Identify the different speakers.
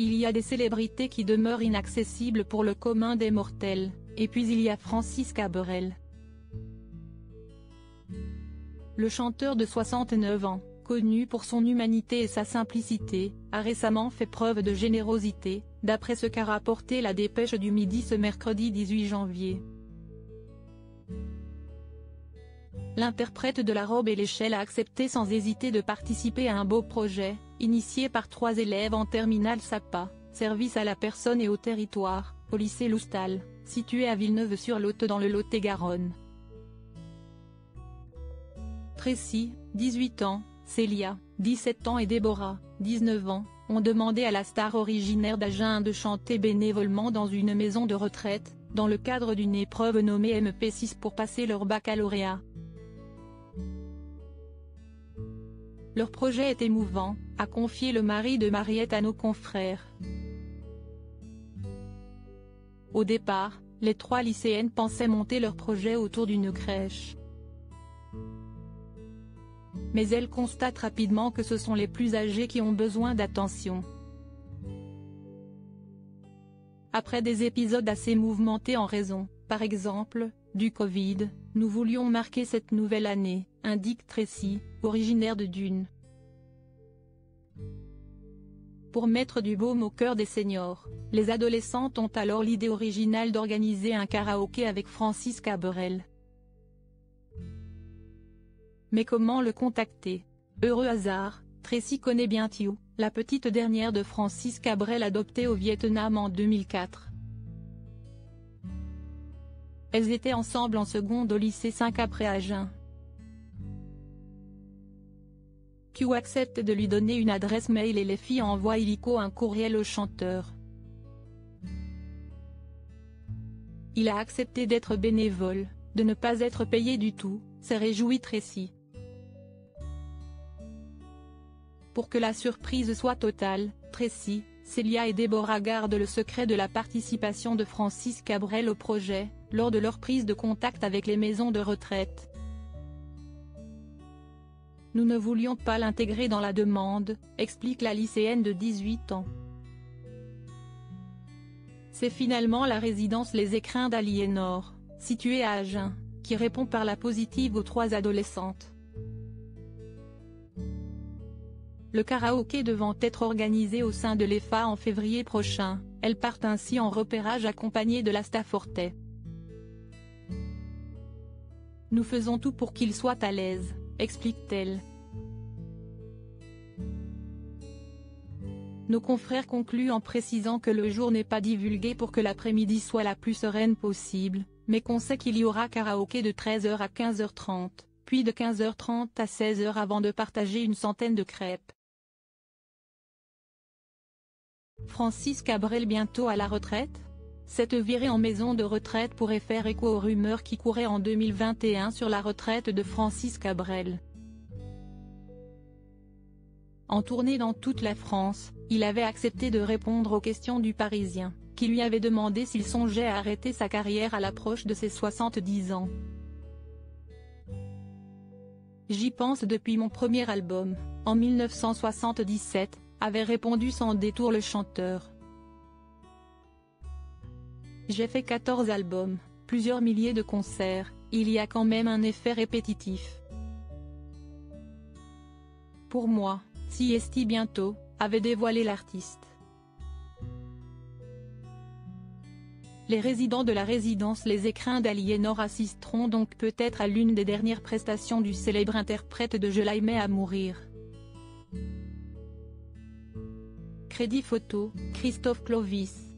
Speaker 1: il y a des célébrités qui demeurent inaccessibles pour le commun des mortels, et puis il y a Francis Cabrel. Le chanteur de 69 ans, connu pour son humanité et sa simplicité, a récemment fait preuve de générosité, d'après ce qu'a rapporté la Dépêche du Midi ce mercredi 18 janvier. L'interprète de La Robe et l'Échelle a accepté sans hésiter de participer à un beau projet, initié par 3 élèves en terminale SAPA, service à la personne et au territoire, au lycée Loustal, situé à Villeneuve-sur-Lot dans le Lot-et-Garonne. Tracy, 18 ans, Célia, 17 ans et Déborah, 19 ans, ont demandé à la star originaire d'Agen de chanter bénévolement dans une maison de retraite, dans le cadre d'une épreuve nommée MP6 pour passer leur baccalauréat. Leur projet est émouvant, a confié le mari de Mariette à nos confrères. Au départ, les 3 lycéennes pensaient monter leur projet autour d'une crèche. Mais elles constatent rapidement que ce sont les plus âgés qui ont besoin d'attention. Après des épisodes assez mouvementés en raison, par exemple, du Covid, nous voulions marquer cette nouvelle année, indique Tracy, originaire de Dunes. Pour mettre du baume au cœur des seniors, les adolescentes ont alors l'idée originale d'organiser un karaoké avec Francis Cabrel. Mais comment le contacter? Heureux hasard, Tracy connaît bien Thieu, la petite dernière de Francis Cabrel adoptée au Vietnam en 2004. Elles étaient ensemble en seconde au lycée 5 après Agen. Thieu accepte de lui donner une adresse mail et les filles envoient illico un courriel au chanteur. Il a accepté d'être bénévole, de ne pas être payé du tout, s'est réjoui Tracy. Pour que la surprise soit totale, Tracy, Célia et Déborah gardent le secret de la participation de Francis Cabrel au projet, lors de leur prise de contact avec les maisons de retraite. Nous ne voulions pas l'intégrer dans la demande, explique la lycéenne de 18 ans. C'est finalement la résidence Les Écrins d'Aliénor, située à Agen, qui répond par la positive aux 3 adolescentes. Le karaoké devant être organisé au sein de l'EFA en février prochain, elles partent ainsi en repérage accompagnées de la Stafortais. Nous faisons tout pour qu'ils soient à l'aise, explique-t-elle. Nos confrères concluent en précisant que le jour n'est pas divulgué pour que l'après-midi soit la plus sereine possible, mais qu'on sait qu'il y aura karaoké de 13h à 15h30, puis de 15h30 à 16h avant de partager une centaine de crêpes. Francis Cabrel bientôt à la retraite? Cette virée en maison de retraite pourrait faire écho aux rumeurs qui couraient en 2021 sur la retraite de Francis Cabrel. En tournée dans toute la France, il avait accepté de répondre aux questions du Parisien, qui lui avait demandé s'il songeait à arrêter sa carrière à l'approche de ses 70 ans. J'y pense depuis mon premier album, en 1977, avait répondu sans détour le chanteur. J'ai fait 14 albums, plusieurs milliers de concerts, il y a quand même un effet répétitif. Pour moi, si esti bientôt, avait dévoilé l'artiste. Les résidents de la résidence Les Écrins d'Aliénor assisteront donc peut-être à l'une des dernières prestations du célèbre interprète de Je l'aimais à mourir. Crédit photo, Christophe Clovis.